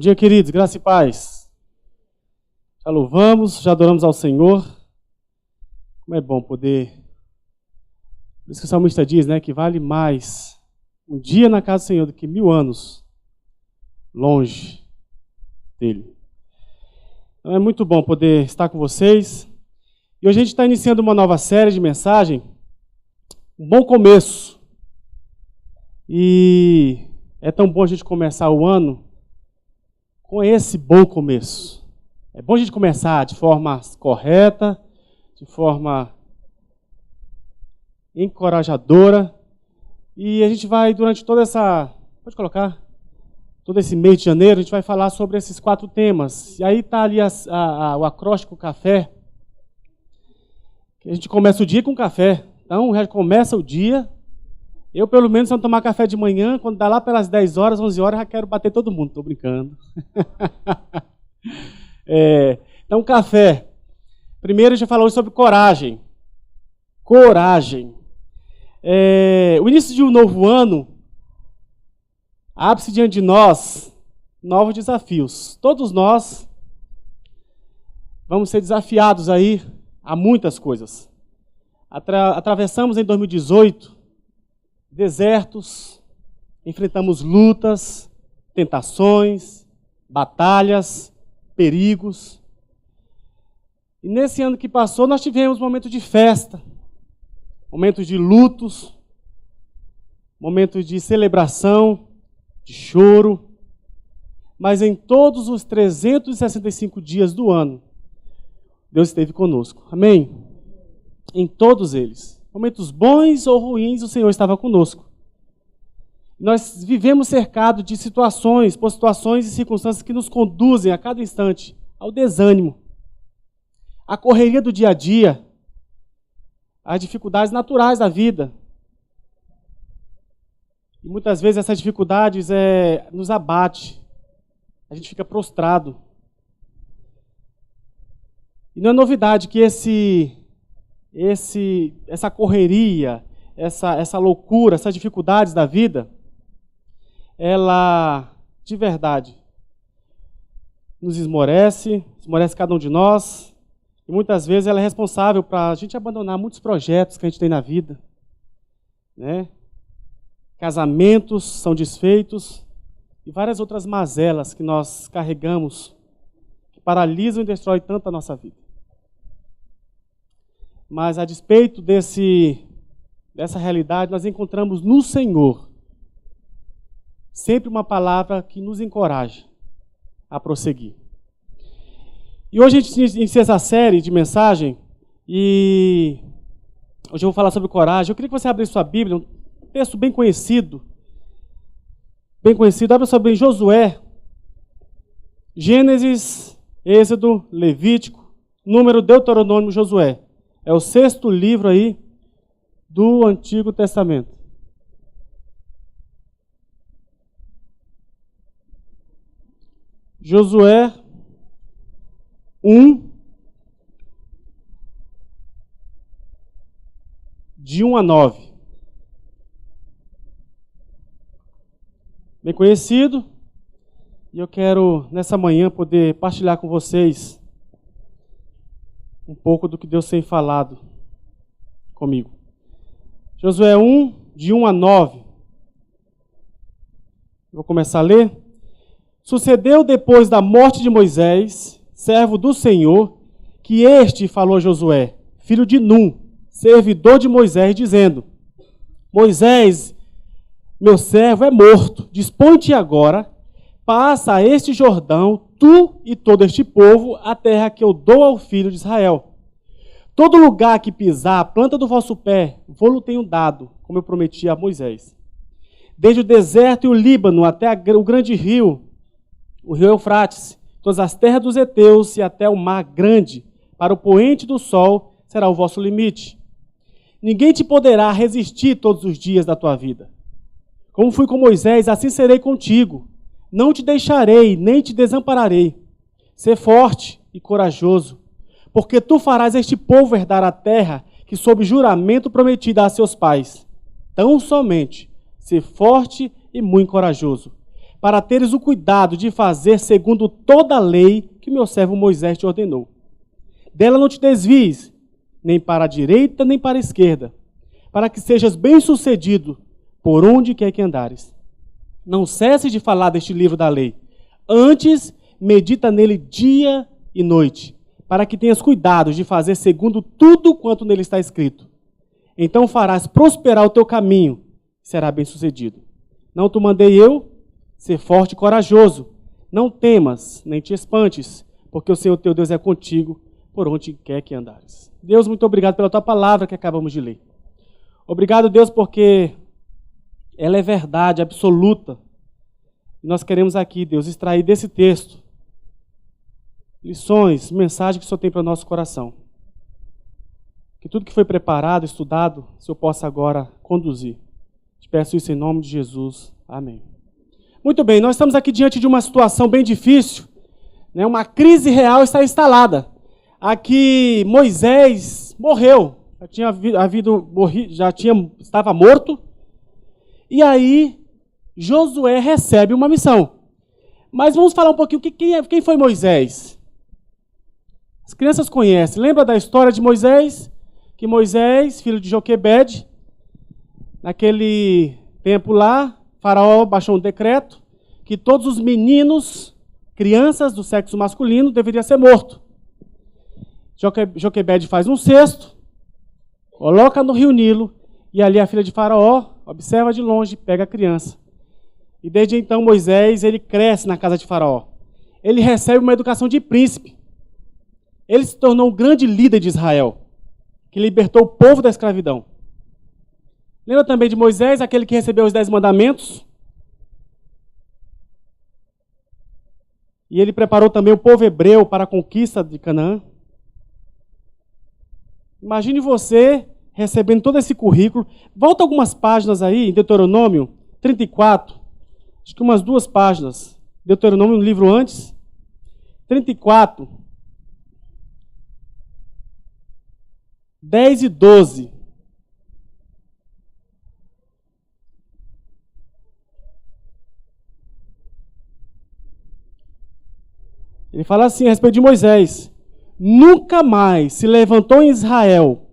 Bom dia, queridos, graça e paz. Já louvamos, já adoramos ao Senhor. Como é bom poder... Por isso que o salmista diz, né, que vale mais um dia na casa do Senhor do que 1000 anos longe dele. Então é muito bom poder estar com vocês. E hoje a gente está iniciando uma nova série de mensagem, um bom começo. E é tão bom a gente começar o ano com esse bom começo. É bom a gente começar de forma correta, de forma encorajadora. E a gente vai, durante toda essa... Pode colocar? Todo esse mês de janeiro, a gente vai falar sobre esses 4 temas. E aí está ali o acróstico café. A gente começa o dia com café. Então, já começa o dia. Eu, pelo menos, se eu não tomar café de manhã, quando dá lá pelas 10 horas, 11 horas, já quero bater todo mundo. Estou brincando. Então, café. Primeiro, a gente falou sobre coragem. Coragem. O início de um novo ano abre-se diante de nós novos desafios. Todos nós vamos ser desafiados aí a muitas coisas. Atravessamos em 2018 desertos, enfrentamos lutas, tentações, batalhas, perigos. E nesse ano que passou, nós tivemos momentos de festa, momentos de lutos, momentos de celebração, de choro. Mas em todos os 365 dias do ano, Deus esteve conosco. Amém? Em todos eles. Momentos bons ou ruins, o Senhor estava conosco. Nós vivemos cercados de situações, por situações e circunstâncias que nos conduzem a cada instante ao desânimo, à correria do dia a dia, às dificuldades naturais da vida. E muitas vezes essas dificuldades nos abate, a gente fica prostrado. E não é novidade que essa correria, essa loucura, essas dificuldades da vida, ela, de verdade, nos esmorece cada um de nós, e muitas vezes ela é responsável para a gente abandonar muitos projetos que a gente tem na vida, né? Casamentos são desfeitos, e várias outras mazelas que nós carregamos, que paralisam e destroem tanto a nossa vida. Mas, a despeito dessa realidade, nós encontramos no Senhor sempre uma palavra que nos encoraja a prosseguir. E hoje a gente inicia essa série de mensagem, e hoje eu vou falar sobre coragem. Eu queria que você abrisse sua Bíblia, um texto bem conhecido, abra sua Bíblia em Josué, Gênesis, Êxodo, Levítico, Número, Deuteronômio, Josué. É o 6º livro aí do Antigo Testamento. Josué 1, de 1 a 9. Bem conhecido. E eu quero, nessa manhã, poder partilhar com vocês um pouco do que Deus tem falado comigo. Josué 1, de 1 a 9. Vou começar a ler. Sucedeu depois da morte de Moisés, servo do Senhor, que este falou a Josué, filho de Num, servidor de Moisés, dizendo: Moisés, meu servo, é morto. Dispõe-te agora, passa a este Jordão, tu e todo este povo, a terra que eu dou ao filho de Israel. Todo lugar que pisar a planta do vosso pé, vou-lo tenho dado, como eu prometi a Moisés. Desde o deserto e o Líbano até o grande rio, o rio Eufrates, todas as terras dos heteus e até o mar grande, para o poente do sol será o vosso limite. Ninguém te poderá resistir todos os dias da tua vida. Como fui com Moisés, assim serei contigo. Não te deixarei, nem te desampararei. Sê forte e corajoso, porque tu farás este povo herdar a terra que sob juramento prometi dar a seus pais. Tão somente, sê forte e muito corajoso, para teres o cuidado de fazer segundo toda a lei que meu servo Moisés te ordenou. Dela não te desvies, nem para a direita, nem para a esquerda, para que sejas bem-sucedido por onde quer que andares. Não cesses de falar deste livro da lei. Antes, medita nele dia e noite, para que tenhas cuidado de fazer segundo tudo quanto nele está escrito. Então farás prosperar o teu caminho e será bem-sucedido. Não te mandei eu? Ser forte e corajoso. Não temas, nem te espantes, porque o Senhor teu Deus é contigo por onde quer que andares. Deus, muito obrigado pela tua palavra que acabamos de ler. Obrigado, Deus, porque ela é verdade absoluta. E nós queremos aqui, Deus, extrair desse texto lições, mensagens que o Senhor tem para o nosso coração. Que tudo que foi preparado, estudado, o Senhor possa agora conduzir. Te peço isso em nome de Jesus. Amém. Muito bem, nós estamos aqui diante de uma situação bem difícil, né? Uma crise real está instalada. Aqui Moisés morreu, estava morto, e aí Josué recebe uma missão. Mas vamos falar um pouquinho, quem foi Moisés? As crianças conhecem, lembra da história de Moisés? Que Moisés, filho de Joquebede, naquele tempo lá, Faraó baixou um decreto que todos os meninos, crianças do sexo masculino, deveriam ser mortos. Joquebede faz um cesto, coloca no rio Nilo, e ali a filha de Faraó observa de longe, pega a criança. E desde então Moisés, ele cresce na casa de Faraó. Ele recebe uma educação de príncipe. Ele se tornou um grande líder de Israel, que libertou o povo da escravidão. Lembra também de Moisés, aquele que recebeu os 10 mandamentos? E ele preparou também o povo hebreu para a conquista de Canaã. Imagine você recebendo todo esse currículo. Volta algumas páginas aí, em Deuteronômio 34. Acho que umas 2 páginas. Deuteronômio, no livro antes. 34. 10 e 12. Ele fala assim a respeito de Moisés: nunca mais se levantou em Israel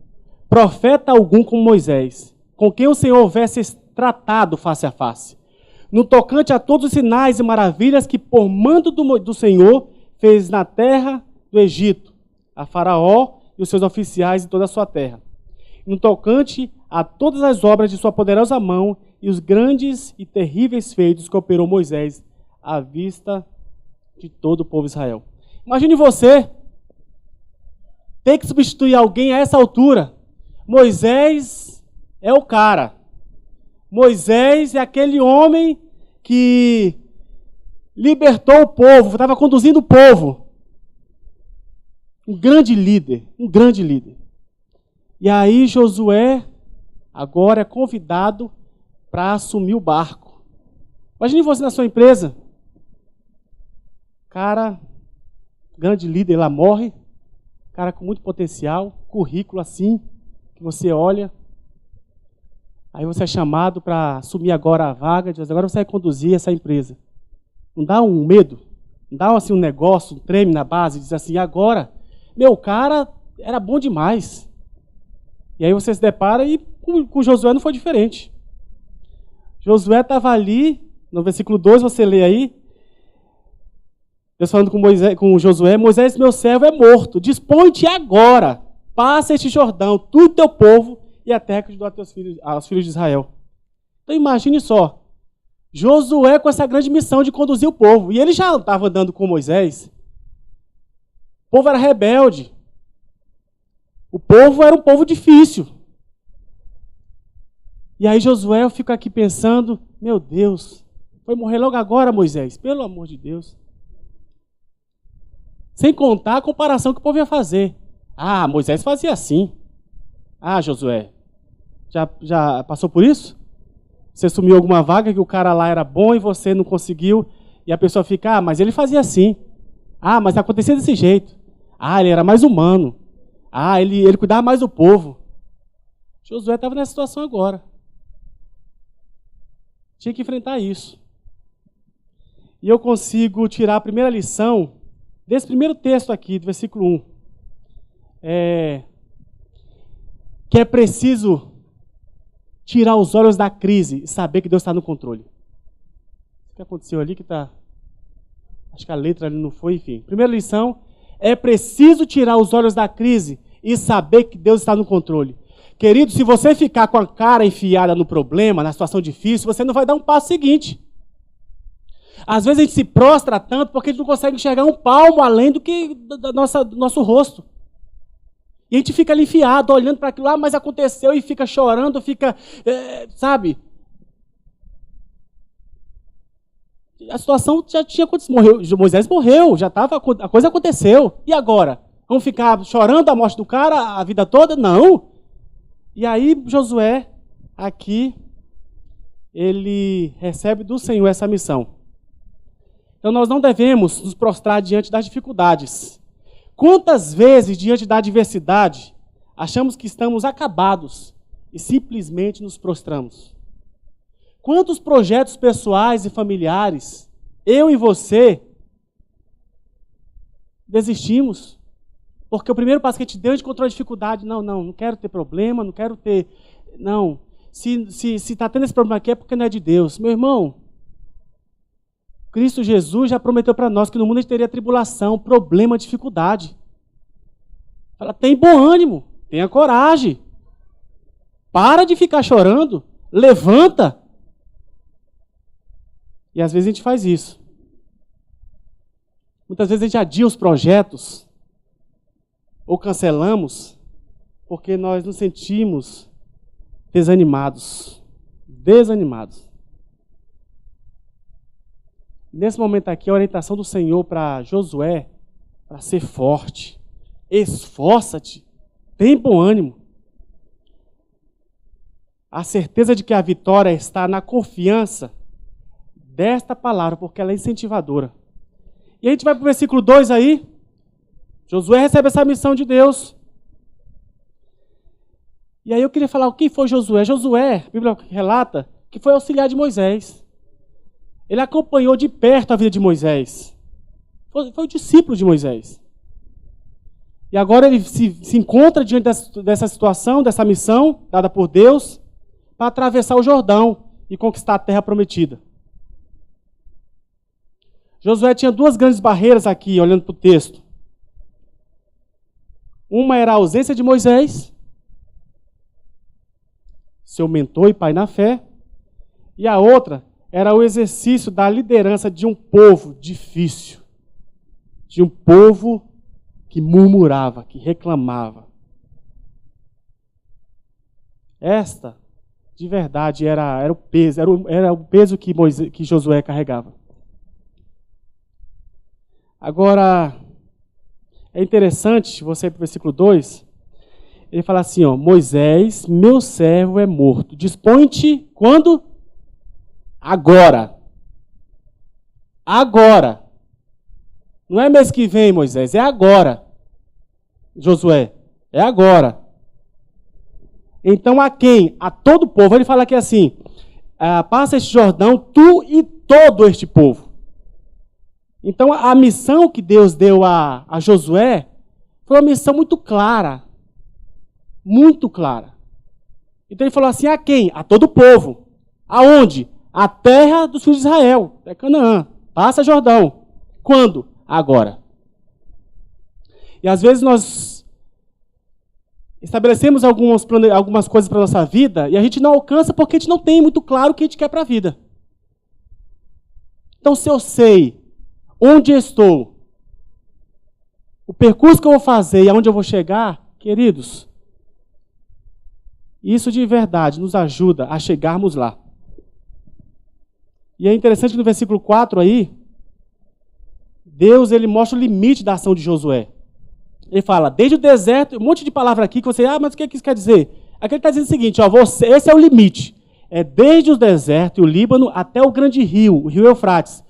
profeta algum como Moisés, com quem o Senhor houvesse tratado face a face, no tocante a todos os sinais e maravilhas que por mando do Senhor fez na terra do Egito, a Faraó e os seus oficiais e toda a sua terra, no tocante a todas as obras de sua poderosa mão e os grandes e terríveis feitos que operou Moisés à vista de todo o povo de Israel. Imagine você ter que substituir alguém a essa altura. Moisés é o cara. Moisés é aquele homem que libertou o povo, estava conduzindo o povo. Um grande líder, um grande líder. E aí Josué agora é convidado para assumir o barco. Imagine você na sua empresa. Cara, grande líder lá morre, cara com muito potencial, currículo assim, que você olha. Aí você é chamado para assumir agora a vaga, diz, agora você vai conduzir essa empresa. Não dá um medo? Não dá assim um negócio, um treme na base, diz assim, agora, meu cara era bom demais. E aí você se depara e com Josué não foi diferente. Josué estava ali, no versículo 2, você lê aí, Deus falando com Josué: Moisés, meu servo, é morto. Dispõe-te agora, passa este Jordão, tu e teu povo, e a terra que eu dou aos filhos de Israel. Então imagine só, Josué com essa grande missão de conduzir o povo. E ele já estava andando com Moisés. O povo era rebelde. O povo era um povo difícil. E aí Josué, eu fico aqui pensando, meu Deus, foi morrer logo agora, Moisés, pelo amor de Deus. Sem contar a comparação que o povo ia fazer. Ah, Moisés fazia assim. Ah, Josué, já passou por isso? Você assumiu alguma vaga que o cara lá era bom e você não conseguiu, e a pessoa fica, ah, mas ele fazia assim. Ah, mas acontecia desse jeito. Ah, ele era mais humano. Ah, ele cuidava mais do povo. Josué estava nessa situação agora. Tinha que enfrentar isso. E eu consigo tirar a primeira lição desse primeiro texto aqui, do versículo 1. Que é preciso tirar os olhos da crise e saber que Deus está no controle. O que aconteceu ali que está... Acho que a letra ali não foi, enfim. Primeira lição, é preciso tirar os olhos da crise e saber que Deus está no controle. Querido, se você ficar com a cara enfiada no problema, na situação difícil, você não vai dar um passo seguinte. Às vezes a gente se prostra tanto porque a gente não consegue enxergar um palmo além do que do nosso rosto. E a gente fica ali enfiado, olhando para aquilo lá, mas aconteceu, e fica chorando, fica, sabe? A situação já tinha acontecido. Moisés morreu, já estava, a coisa aconteceu. E agora? Vamos ficar chorando a morte do cara a vida toda? Não. E aí Josué, aqui, ele recebe do Senhor essa missão. Então nós não devemos nos prostrar diante das dificuldades. Quantas vezes, diante da adversidade, achamos que estamos acabados e simplesmente nos prostramos? Quantos projetos pessoais e familiares, eu e você, desistimos? Porque o primeiro passo que a gente deu, a gente encontrou a dificuldade. Não quero ter problema, não quero ter... Não, se está tendo esse problema aqui é porque não é de Deus. Meu irmão, Cristo Jesus já prometeu para nós que no mundo a gente teria tribulação, problema, dificuldade. Fala, tem bom ânimo, tenha coragem. Para de ficar chorando, levanta. E às vezes a gente faz isso. Muitas vezes a gente adia os projetos, ou cancelamos, porque nós nos sentimos desanimados. Nesse momento aqui, a orientação do Senhor para Josué, para ser forte, esforça-te, tem bom ânimo. A certeza de que a vitória está na confiança desta palavra, porque ela é incentivadora. E a gente vai para o versículo 2 aí. Josué recebe essa missão de Deus. E aí eu queria falar, quem foi Josué? Josué, a Bíblia relata, que foi auxiliar de Moisés. Ele acompanhou de perto a vida de Moisés. Foi o discípulo de Moisés. E agora ele se encontra diante dessa situação, dessa missão dada por Deus, para atravessar o Jordão e conquistar a terra prometida. Josué tinha duas grandes barreiras aqui, olhando para o texto. Uma era a ausência de Moisés, seu mentor e pai na fé, e a outra era o exercício da liderança de um povo difícil, de um povo que murmurava, que reclamava. Esta, de verdade, era o peso que Josué carregava. Agora, é interessante, você ir para o versículo 2, ele fala assim, Moisés, meu servo é morto. Dispõe-te quando? Agora. Agora. Não é mês que vem, Moisés, é agora. Josué, é agora. Então a quem? A todo o povo. Ele fala aqui assim, passa este Jordão, tu e todo este povo. Então a missão que Deus deu a Josué foi uma missão muito clara. Muito clara. Então ele falou assim, a quem? A todo o povo. Aonde? A terra dos filhos de Israel, é Canaã. Passa Jordão. Quando? Agora. E às vezes nós estabelecemos algumas coisas para a nossa vida e a gente não alcança porque a gente não tem muito claro o que a gente quer para a vida. Então, se eu sei onde estou, o percurso que eu vou fazer e aonde eu vou chegar, queridos, isso de verdade nos ajuda a chegarmos lá. E é interessante que no versículo 4 aí, Deus ele mostra o limite da ação de Josué. Ele fala, desde o deserto, um monte de palavra aqui que você, mas o que isso quer dizer? Aqui ele está dizendo o seguinte, esse é o limite. É desde o deserto e o Líbano até o grande rio, o rio Eufrates.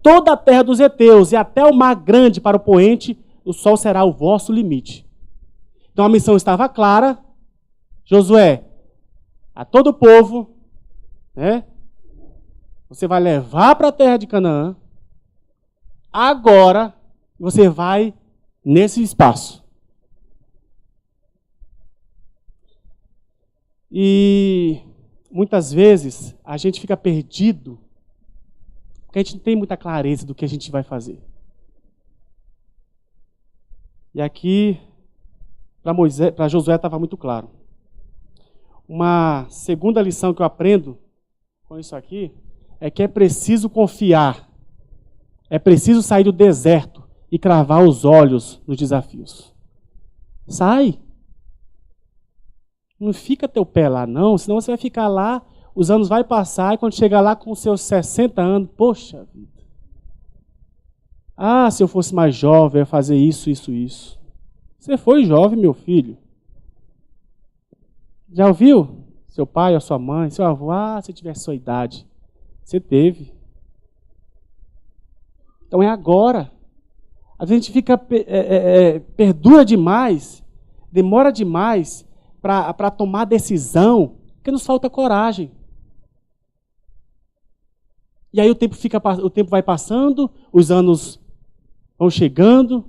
Toda a terra dos heteus e até o mar grande para o poente, o sol será o vosso limite. Então a missão estava clara. Josué, a todo o povo, né? Você vai levar para a terra de Canaã, agora você vai nesse espaço. E muitas vezes a gente fica perdido porque a gente não tem muita clareza do que a gente vai fazer. E aqui, para Josué estava muito claro. Uma segunda lição que eu aprendo com isso aqui é que é preciso confiar. É preciso sair do deserto e cravar os olhos nos desafios. Sai. Não fica teu pé lá, não, senão você vai ficar lá, os anos vão passar, e quando chegar lá com os seus 60 anos, poxa vida. Ah, se eu fosse mais jovem, eu ia fazer isso, isso, isso. Você foi jovem, meu filho. Já ouviu? Seu pai, a sua mãe, seu avô, se tivesse sua idade. Você teve. Então é agora. A gente fica, perdura demais, demora demais para tomar decisão, porque nos falta coragem. E aí o tempo vai passando, os anos vão chegando,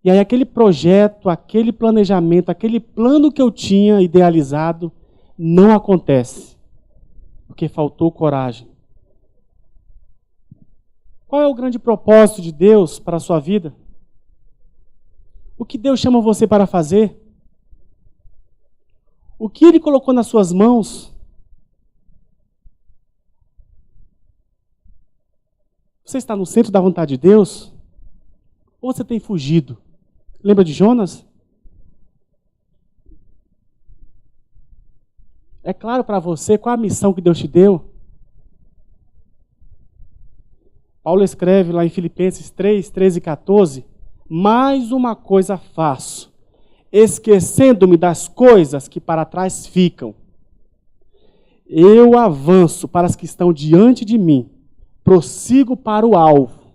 e aí aquele projeto, aquele planejamento, aquele plano que eu tinha idealizado, não acontece, porque faltou coragem. Qual é o grande propósito de Deus para a sua vida? O que Deus chama você para fazer? O que Ele colocou nas suas mãos? Você está no centro da vontade de Deus? Ou você tem fugido? Lembra de Jonas? É claro para você qual a missão que Deus te deu? Paulo escreve lá em Filipenses 3, 13 e 14, mais uma coisa faço, esquecendo-me das coisas que para trás ficam. Eu avanço para as que estão diante de mim, prossigo para o alvo,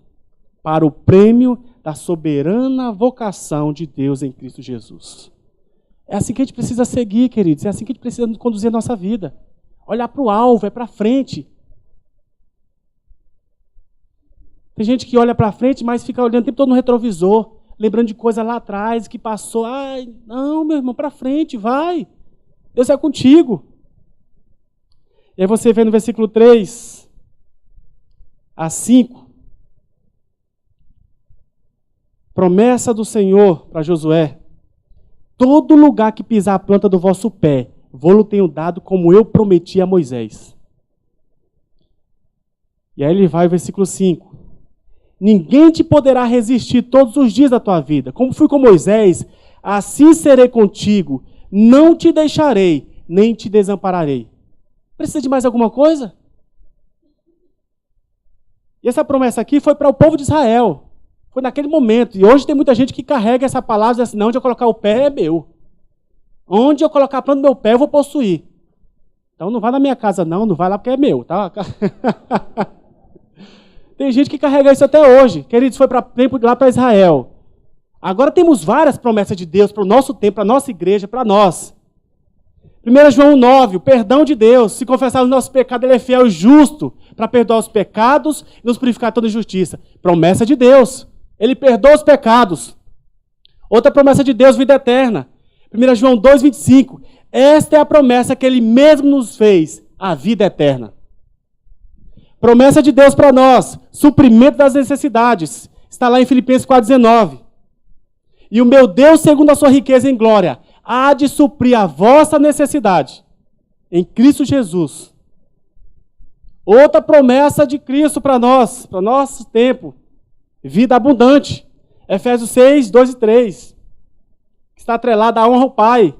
para o prêmio da soberana vocação de Deus em Cristo Jesus. É assim que a gente precisa seguir, queridos, é assim que a gente precisa conduzir a nossa vida. Olhar para o alvo, é para frente. Tem gente que olha para frente, mas fica olhando o tempo todo no retrovisor, lembrando de coisa lá atrás que passou. Ai, não, meu irmão, para frente, vai. Deus é contigo. E aí você vê no versículo 3 a 5, promessa do Senhor para Josué: todo lugar que pisar a planta do vosso pé, vou-lo tenho dado como eu prometi a Moisés. E aí ele vai ao versículo 5. Ninguém te poderá resistir todos os dias da tua vida. Como fui com Moisés, assim serei contigo. Não te deixarei, nem te desampararei. Precisa de mais alguma coisa? E essa promessa aqui foi para o povo de Israel. Foi naquele momento. E hoje tem muita gente que carrega essa palavra e diz assim: não, onde eu colocar o pé é meu. Onde eu colocar a planta do meu pé eu vou possuir. Então não vai na minha casa não vai lá porque é meu, tá? Tem gente que carrega isso até hoje. Queridos, foi para tempo lá para Israel. Agora temos várias promessas de Deus para o nosso tempo, para a nossa igreja, para nós. 1 João 9, o perdão de Deus. Se confessar os nossos pecados, Ele é fiel e justo para perdoar os pecados e nos purificar de toda injustiça. Promessa de Deus. Ele perdoa os pecados. Outra promessa de Deus, vida eterna. 1 João 2, 25. Esta é a promessa que Ele mesmo nos fez, a vida eterna. Promessa de Deus para nós, suprimento das necessidades. Está lá em Filipenses 4,19. E o meu Deus, segundo a sua riqueza em glória, há de suprir a vossa necessidade em Cristo Jesus. Outra promessa de Cristo para nós, para nosso tempo. Vida abundante. Efésios 6, 2 e 3. Está atrelada à honra ao pai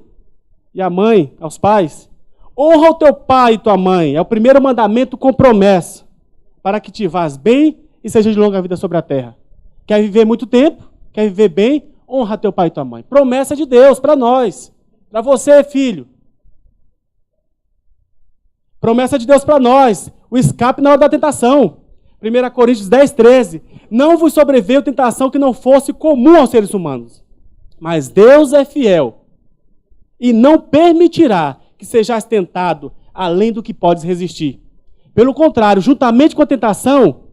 e à mãe, aos pais. Honra o teu pai e tua mãe. É o primeiro mandamento com promessa, para que te vás bem e seja de longa vida sobre a terra. Quer viver muito tempo? Quer viver bem? Honra teu pai e tua mãe. Promessa de Deus para nós. Para você, filho. Promessa de Deus para nós. O escape na hora da tentação. 1 Coríntios 10, 13. Não vos sobreveio tentação que não fosse comum aos seres humanos. Mas Deus é fiel. E não permitirá que sejais tentado além do que podes resistir. Pelo contrário, juntamente com a tentação,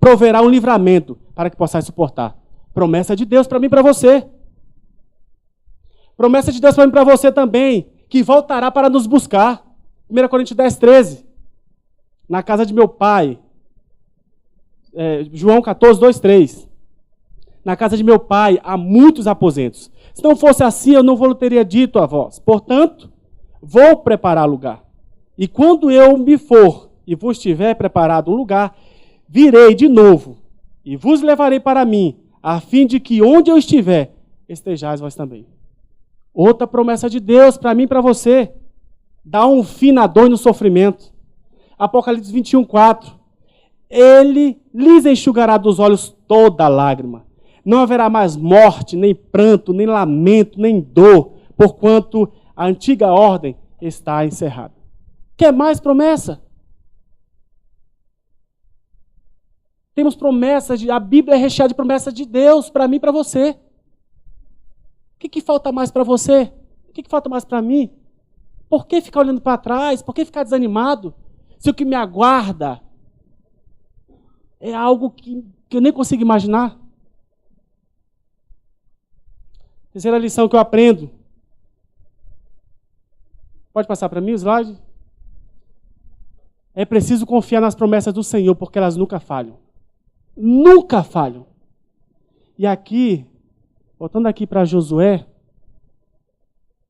proverá um livramento para que possais suportar. Promessa de Deus para mim e para você. Promessa de Deus para mim e para você também, que voltará para nos buscar. 1 Coríntios 10, 13. Na casa de meu pai. João 14, 2, 3. Na casa de meu pai há muitos aposentos. Se não fosse assim, eu não vos teria dito a vós. Portanto, vou preparar lugar. E quando eu me for e vos tiver preparado um lugar, virei de novo e vos levarei para mim, a fim de que onde eu estiver, estejais vós também. Outra promessa de Deus para mim e para você. Dá um fim na dor e no sofrimento. Apocalipse 21, 4. Ele lhes enxugará dos olhos toda lágrima. Não haverá mais morte, nem pranto, nem lamento, nem dor, porquanto a antiga ordem está encerrada. Quer mais promessa? Temos promessas, a Bíblia é recheada de promessas de Deus para mim e para você. O que falta mais para você? O que falta mais para mim? Por que ficar olhando para trás? Por que ficar desanimado? Se o que me aguarda é algo que eu nem consigo imaginar. Terceira lição que eu aprendo. Pode passar para mim o slide? É preciso confiar nas promessas do Senhor, porque elas nunca falham. Nunca falham. E aqui, voltando aqui para Josué,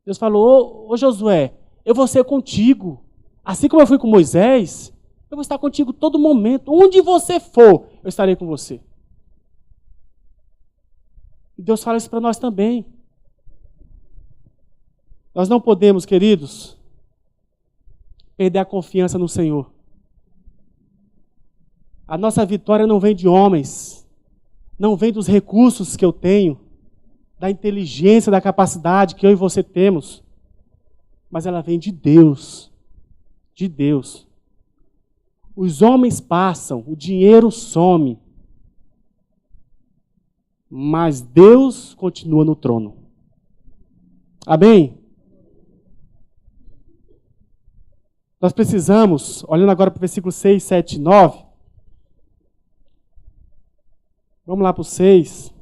Deus falou, ô Josué, eu vou ser contigo. Assim como eu fui com Moisés, eu vou estar contigo todo momento. Onde você for, eu estarei com você. E Deus fala isso para nós também. Nós não podemos, queridos, perder a confiança no Senhor. A nossa vitória não vem de homens, não vem dos recursos que eu tenho, da inteligência, da capacidade que eu e você temos, mas ela vem de Deus. De Deus. Os homens passam, o dinheiro some, mas Deus continua no trono. Amém? Nós precisamos, olhando agora para o versículo 6, 7 e 9, vamos lá para o 6,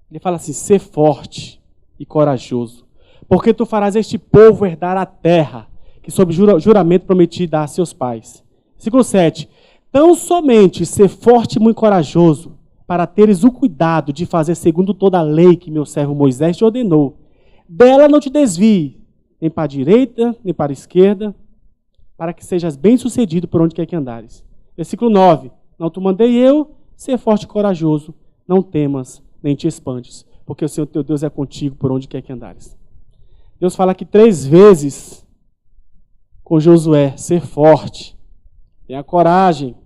ele fala assim, ser forte e corajoso, porque tu farás este povo herdar a terra, que sob juramento prometi dar a seus pais. Versículo 7, tão somente ser forte e muito corajoso, para teres o cuidado de fazer segundo toda a lei que meu servo Moisés te ordenou. Dela não te desvie, nem para a direita, nem para a esquerda, para que sejas bem-sucedido por onde quer que andares. Versículo 9, não te mandei eu, ser forte e corajoso, não temas, nem te espantes, porque o Senhor teu Deus é contigo por onde quer que andares. Deus fala aqui 3 vezes com Josué, ser forte, tenha coragem.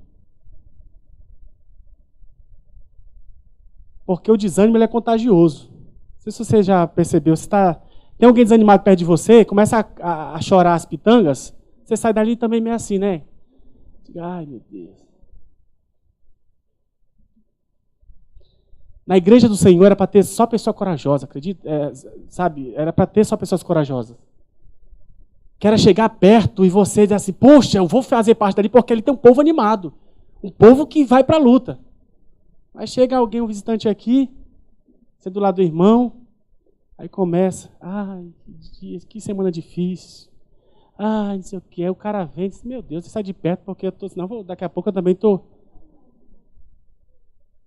Porque o desânimo ele é contagioso. Não sei se você já percebeu, tem alguém desanimado perto de você, começa a chorar as pitangas, você sai dali também meio assim, né? Ai, meu Deus. Na igreja do Senhor era para ter só pessoa corajosa, acredita? Sabe? Era para ter só pessoas corajosas. Que era chegar perto e você dizer assim, poxa, eu vou fazer parte dali porque ele tem um povo animado. Um povo que vai para a luta. Aí chega alguém, um visitante aqui, você do lado do irmão, aí começa, ai, que semana difícil. Ai, não sei o que. Aí o cara vem e diz, meu Deus, você sai de perto porque eu tô, senão daqui a pouco eu também estou.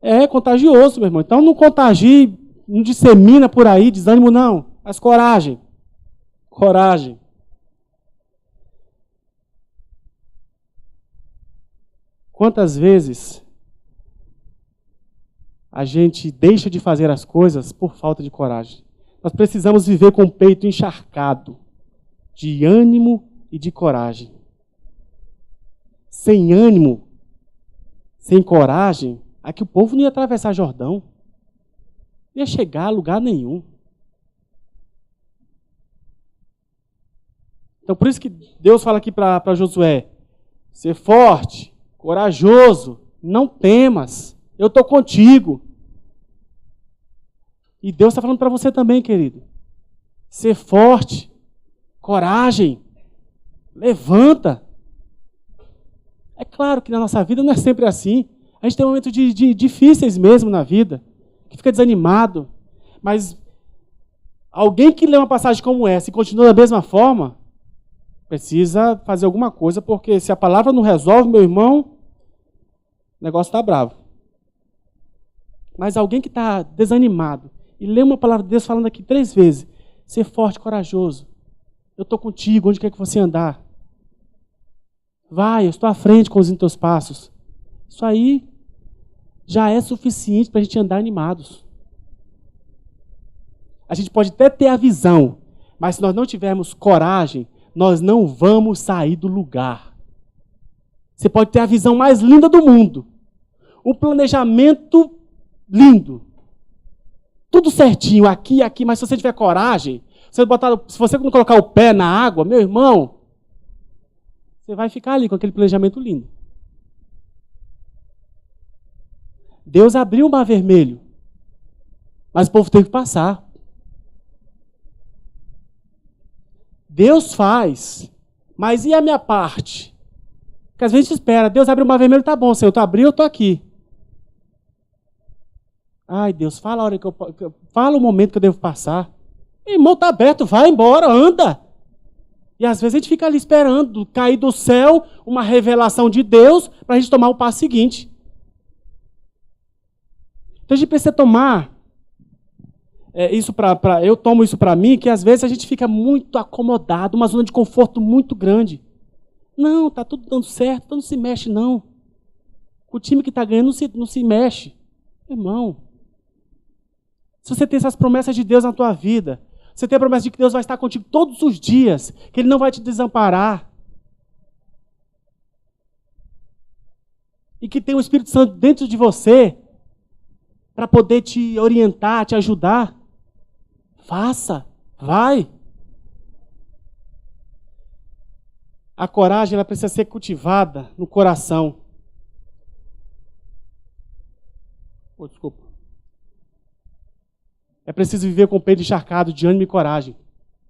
É contagioso, meu irmão. Então não contagie, não dissemina por aí, desânimo não. Mas coragem. Coragem. Quantas vezes a gente deixa de fazer as coisas por falta de coragem? Nós precisamos viver com o peito encharcado de ânimo e de coragem. Sem ânimo, sem coragem, aqui o povo não ia atravessar Jordão. Não ia chegar a lugar nenhum. Então por isso que Deus fala aqui para Josué, ser forte, corajoso, não temas, eu estou contigo. E Deus está falando para você também, querido. Ser forte, coragem, levanta. É claro que na nossa vida não é sempre assim. A A gente tem momentos difíceis mesmo na vida, que fica desanimado. Mas alguém que lê uma passagem como essa e continua da mesma forma, precisa fazer alguma coisa, porque se a palavra não resolve, meu irmão, o negócio está bravo. Mas alguém que está desanimado e lê uma palavra de Deus falando aqui 3 vezes, ser forte, corajoso. Eu estou contigo, onde quer que você andar. Vai, eu estou à frente com os teus passos. Isso aí já é suficiente para a gente andar animados. A gente pode até ter a visão, mas se nós não tivermos coragem, nós não vamos sair do lugar. Você pode ter a visão mais linda do mundo, o planejamento lindo, tudo certinho, aqui, mas se você tiver coragem, se você não colocar o pé na água, meu irmão, você vai ficar ali com aquele planejamento lindo. Deus abriu o mar vermelho, mas o povo teve que passar. Deus faz, mas e a minha parte? Porque às vezes a gente espera, Deus abre o mar vermelho, tá bom, Senhor, tu abriu, eu tô aqui. Ai, Deus, fala a hora fala o momento que eu devo passar. Irmão, tá aberto, vai embora, anda. E às vezes a gente fica ali esperando cair do céu uma revelação de Deus para a gente tomar o passo seguinte. Então a gente precisa tomar eu tomo isso para mim, que às vezes a gente fica muito acomodado, uma zona de conforto muito grande. Não, está tudo dando certo, então não se mexe não. O time que está ganhando não se mexe. Irmão, se você tem essas promessas de Deus na tua vida, você tem a promessa de que Deus vai estar contigo todos os dias, que Ele não vai te desamparar, e que tem o Espírito Santo dentro de você, para poder te orientar, te ajudar, faça, vai. A coragem ela precisa ser cultivada no coração. Desculpa. É preciso viver com o peito encharcado de ânimo e coragem.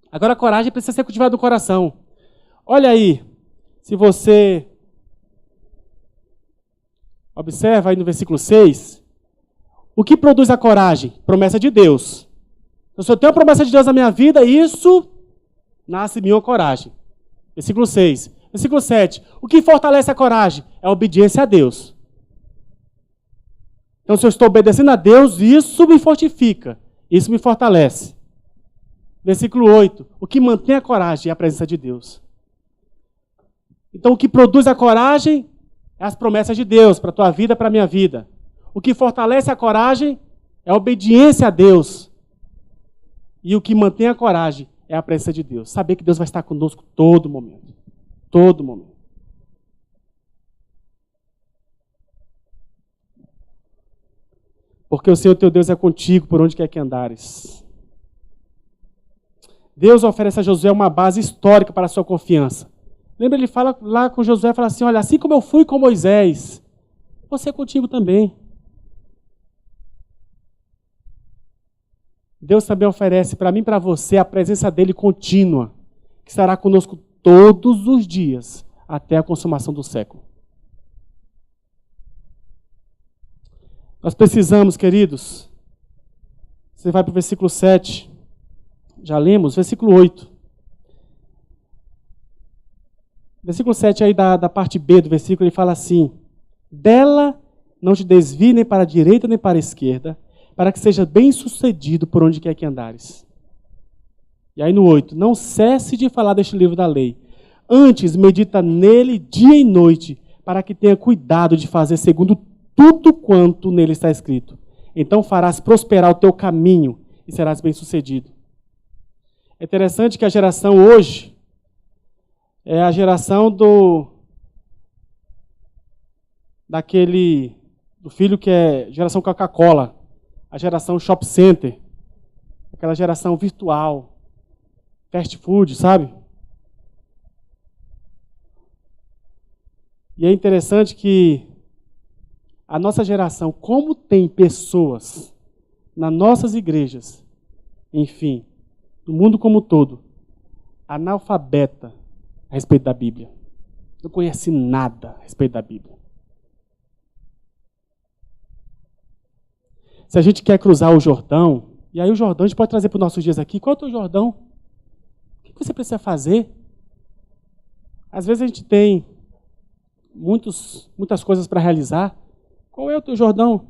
Agora a coragem precisa ser cultivada no coração. Olha aí, se você observa aí no versículo 6, o que produz a coragem? Promessa de Deus. Então, se eu tenho a promessa de Deus na minha vida, isso nasce em mim uma coragem. Versículo 6. Versículo 7. O que fortalece a coragem? É a obediência a Deus. Então, se eu estou obedecendo a Deus, isso me fortifica. Isso me fortalece. Versículo 8. O que mantém a coragem é a presença de Deus. Então, o que produz a coragem é as promessas de Deus para a tua vida, para a minha vida. O que fortalece a coragem é a obediência a Deus. E o que mantém a coragem é a presença de Deus. Saber que Deus vai estar conosco todo momento. Todo momento. Porque o Senhor teu Deus é contigo por onde quer que andares. Deus oferece a Josué uma base histórica para a sua confiança. Lembra, ele fala lá com Josué, fala assim, olha, assim como eu fui com Moisés, você é contigo também. Deus também oferece para mim e para você a presença dele contínua, que estará conosco todos os dias, até a consumação do século. Nós precisamos, queridos, você vai para o versículo 7, já lemos, versículo 8. Versículo 7 aí da parte B do versículo, ele fala assim, dela não te desvie nem para a direita nem para a esquerda, para que seja bem sucedido por onde quer que andares. E aí no 8, não cesse de falar deste livro da lei, antes medita nele dia e noite, para que tenha cuidado de fazer segundo tudo quanto nele está escrito. Então farás prosperar o teu caminho e serás bem sucedido. É interessante que a geração hoje é a geração do filho que é geração Coca-Cola, a geração Shop Center, aquela geração virtual, fast food, sabe? E é interessante que a nossa geração, como tem pessoas nas nossas igrejas, enfim, no mundo como um todo, analfabeta a respeito da Bíblia. Não conhece nada a respeito da Bíblia. se a gente quer cruzar o Jordão, e aí o Jordão a gente pode trazer para os nossos dias aqui, qual é o teu Jordão? O que você precisa fazer? Às vezes a gente tem muitas coisas para realizar. Qual é o teu Jordão?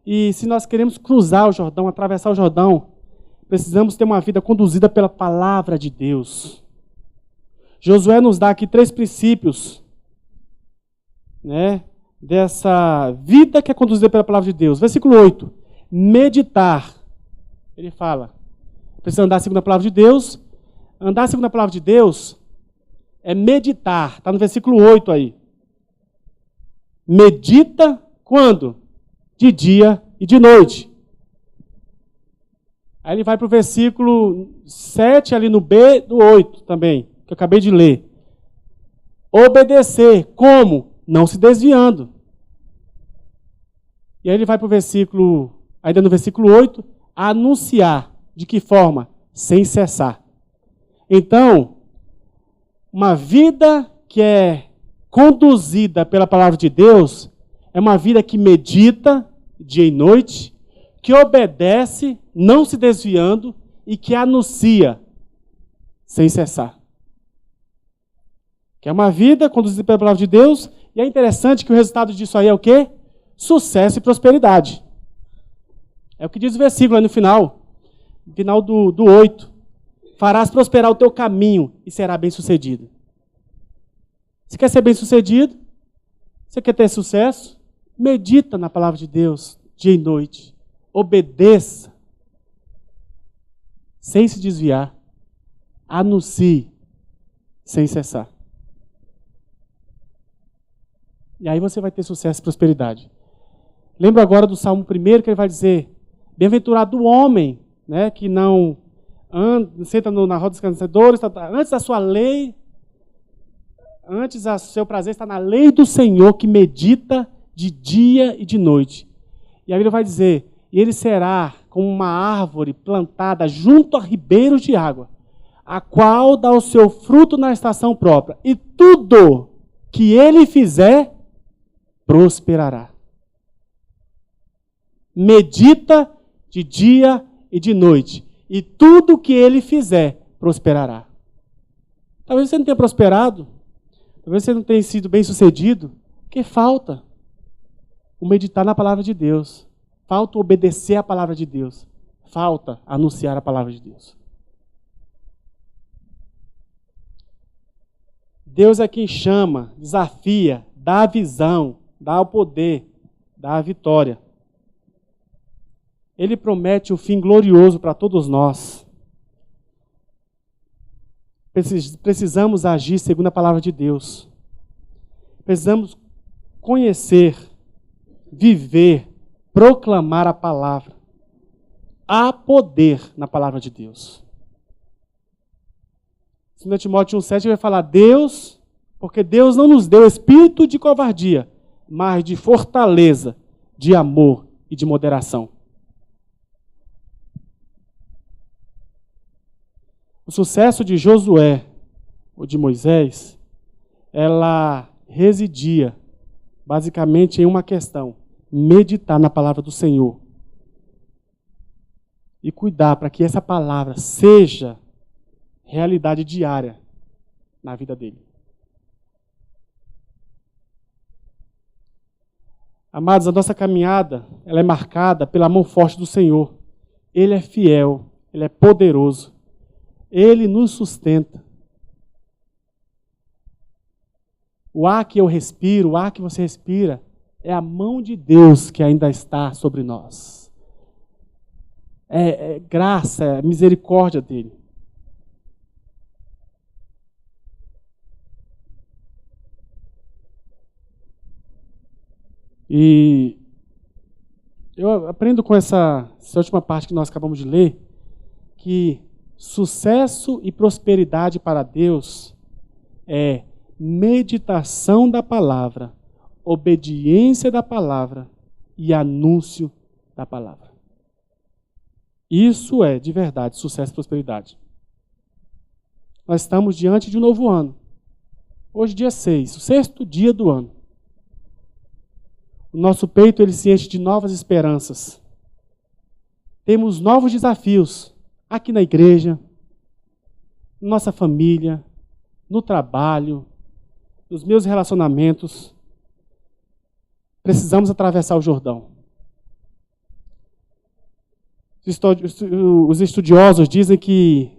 E se nós queremos cruzar o Jordão, atravessar o Jordão, precisamos ter uma vida conduzida pela palavra de Deus. Josué nos dá aqui 3 princípios, né, dessa vida que é conduzida pela palavra de Deus. Versículo 8. Meditar. Ele fala, precisa andar segundo a palavra de Deus. Andar segundo a palavra de Deus é meditar. Está no versículo 8 aí. Medita quando? De dia e de noite. Aí ele vai para o versículo 7, ali no B do 8 também, que eu acabei de ler. Obedecer. Como? Não se desviando. E aí ele vai para o versículo, ainda no versículo 8, anunciar. De que forma? Sem cessar. Então, uma vida que é conduzida pela palavra de Deus é uma vida que medita dia e noite, que obedece, não se desviando, e que anuncia sem cessar. Que é uma vida conduzida pela palavra de Deus, e é interessante que o resultado disso aí é o quê? Sucesso e prosperidade. É o que diz o versículo aí no final do 8. Farás prosperar o teu caminho e será bem-sucedido. Você quer ser bem-sucedido? Você quer ter sucesso? Medita na palavra de Deus dia e noite. Obedeça. Sem se desviar. Anuncie. Sem cessar. E aí você vai ter sucesso e prosperidade. Lembra agora do Salmo 1 que ele vai dizer: bem-aventurado o homem, né, que não senta na roda dos escarnecedores, antes da sua lei, antes do seu prazer está na lei do Senhor, que medita de dia e de noite. E aí ele vai dizer: e ele será como uma árvore plantada junto a ribeiros de água, a qual dá o seu fruto na estação própria, e tudo que ele fizer, prosperará. Medita de dia e de noite, e tudo que ele fizer, prosperará. Talvez você não tenha prosperado, talvez você não tenha sido bem-sucedido, porque falta o meditar na palavra de Deus, falta obedecer à palavra de Deus, falta anunciar a palavra de Deus. Deus é quem chama, desafia, dá a visão, dá o poder, dá a vitória. Ele promete o fim glorioso para todos nós. Precisamos agir segundo a palavra de Deus. Precisamos conhecer, viver, proclamar a palavra. Há poder na palavra de Deus. 2 Timóteo 1,7 vai falar: Deus, porque Deus não nos deu espírito de covardia, mas de fortaleza, de amor e de moderação. O sucesso de Josué, ou de Moisés, ela residia basicamente em uma questão: meditar na palavra do Senhor. E cuidar para que essa palavra seja realidade diária na vida dele. Amados, a nossa caminhada, ela é marcada pela mão forte do Senhor. Ele é fiel, Ele é poderoso. Ele nos sustenta. O ar que eu respiro, o ar que você respira, é a mão de Deus que ainda está sobre nós. É graça, é misericórdia dele. E eu aprendo com essa última parte que nós acabamos de ler, que sucesso e prosperidade para Deus é meditação da palavra, obediência da palavra e anúncio da palavra. Isso é, de verdade, sucesso e prosperidade. Nós estamos diante de um novo ano. Hoje, dia 6, o 6º dia do ano. O nosso peito ele se enche de novas esperanças. temos novos desafios aqui na igreja, na nossa família, no trabalho, nos meus relacionamentos. Precisamos atravessar o Jordão. Os estudiosos dizem que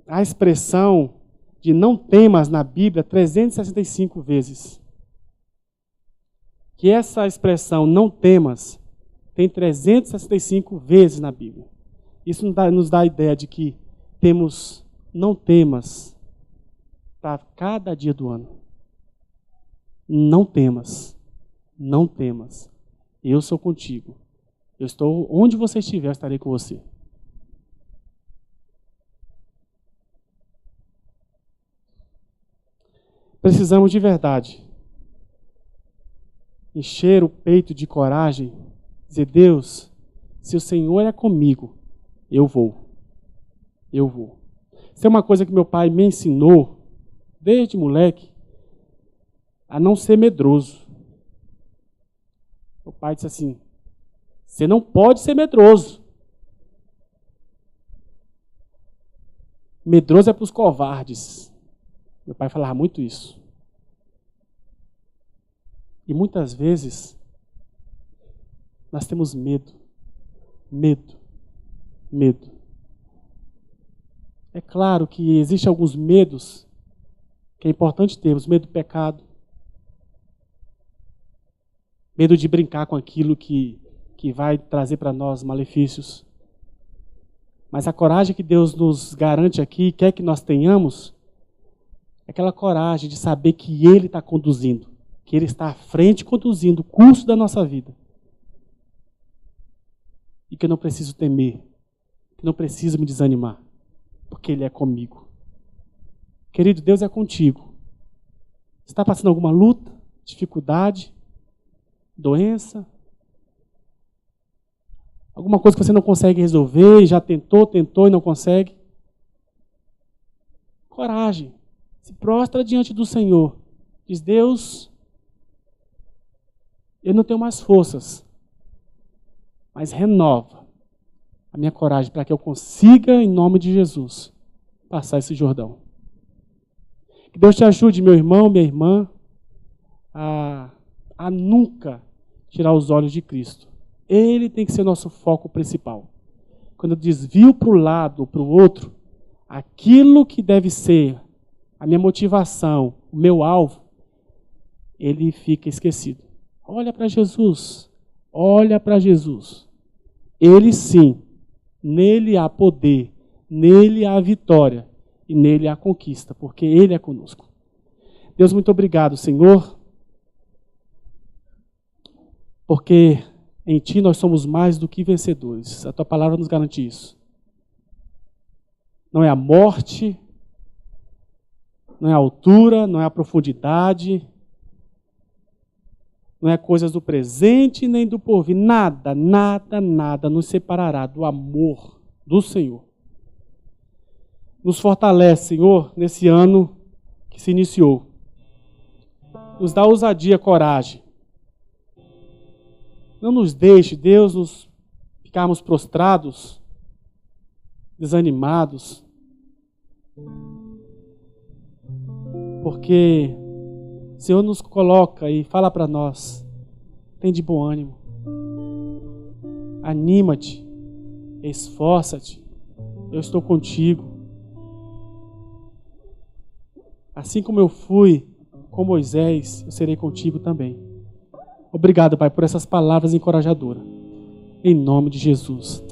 a expressão de não temas na Bíblia 365 vezes. Que essa expressão não temas tem 365 vezes na Bíblia. Isso nos dá a ideia de que temos não temas para cada dia do ano. Não temas. Não temas. Eu sou contigo. Eu estou onde você estiver, eu estarei com você. Precisamos de verdade encher o peito de coragem, dizer: Deus, se o Senhor é comigo, eu vou. Eu vou. Isso é uma coisa que meu pai me ensinou, desde moleque, a não ser medroso. Meu pai disse assim: você não pode ser medroso. Medroso é para os covardes. Meu pai falava muito isso. E muitas vezes nós temos medo. Medo. Medo. É claro que existem alguns medos que é importante termos. Medo do pecado. Medo de brincar com aquilo que vai trazer para nós malefícios. Mas a coragem que Deus nos garante aqui, quer que nós tenhamos, é aquela coragem de saber que Ele está conduzindo, que Ele está à frente conduzindo o curso da nossa vida. E que eu não preciso temer, que não preciso me desanimar, porque Ele é comigo. Querido, Deus é contigo. Você está passando alguma luta, dificuldade, doença, alguma coisa que você não consegue resolver, e já tentou e não consegue? Coragem. Se prostra diante do Senhor. Diz: Deus, eu não tenho mais forças, mas renova a minha coragem para que eu consiga, em nome de Jesus, passar esse Jordão. Que Deus te ajude, meu irmão, minha irmã, a nunca tirar os olhos de Cristo. Ele tem que ser o nosso foco principal. Quando eu desvio para o lado ou para o outro, aquilo que deve ser a minha motivação, o meu alvo, ele fica esquecido. Olha para Jesus. Olha para Jesus. Ele sim, nele há poder, nele há vitória e nele há conquista, porque Ele é conosco. Deus, muito obrigado, Senhor, porque em Ti nós somos mais do que vencedores. A Tua palavra nos garante isso. Não é a morte, não é a altura, não é a profundidade, não é coisas do presente nem do porvir. Nada, nada, nada nos separará do amor do Senhor. Nos fortalece, Senhor, nesse ano que se iniciou. Nos dá ousadia, coragem. Não nos deixe, Deus, nos ficarmos prostrados, desanimados, porque o Senhor nos coloca e fala para nós: tem de bom ânimo, anima-te, esforça-te, eu estou contigo. Assim como eu fui com Moisés, eu serei contigo também. Obrigado, Pai, por essas palavras encorajadoras. Em nome de Jesus.